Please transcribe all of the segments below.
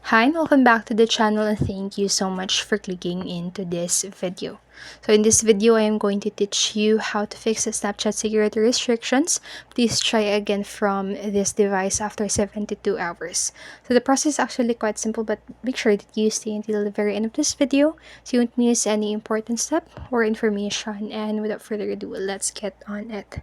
Hi and welcome back to the channel, and thank you so much for clicking into this video. So in this video, I am going to teach you how to fix the Snapchat security restrictions. Please try again from this device after 72 hours. So the process is actually quite simple, but make sure that you stay until the very end of this video so you won't miss any important step or information. And without further ado, let's get on it.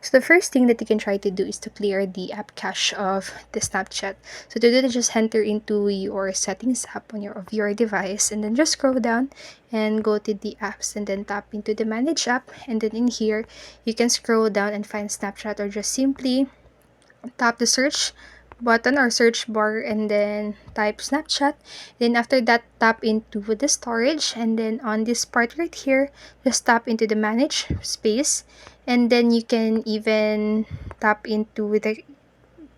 So the first thing that you can try to do is to clear the app cache of the Snapchat. So to do that, just enter into your settings app of your device, and then just scroll down and go to the apps, and then tap into the manage app, and then in here you can scroll down and find Snapchat, or just simply tap the search button or search bar and then type Snapchat. Then after that, tap into the storage, and then on this part right here, just tap into the manage space, and then you can even tap into the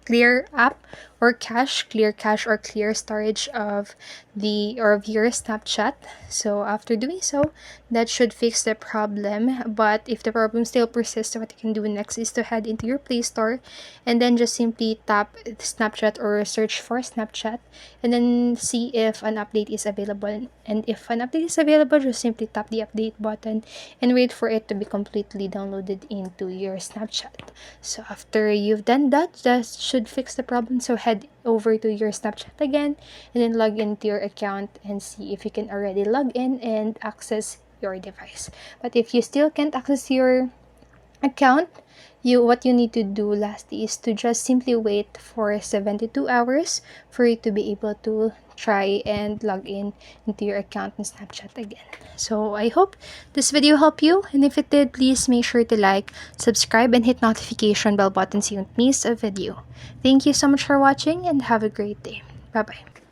clear app or clear cache or clear storage of your Snapchat. So after doing so, that should fix the problem. But if the problem still persists, what you can do next is to head into your Play Store, and then just simply tap Snapchat or search for Snapchat, and then see if an update is available. And if an update is available, just simply tap the update button and wait for it to be completely downloaded into your Snapchat. So after you've done that, that should fix the problem. So head over to your Snapchat again, and then log into your account and see if you can already log in and access your device. But if you still can't access your account, what you need to do lastly is to just simply wait for 72 hours for you to be able to try and log in into your account in Snapchat again. So I hope this video helped you, and if it did, please make sure to like, subscribe, and hit notification bell button so you don't miss a video. Thank you so much for watching, and have a great day. Bye bye.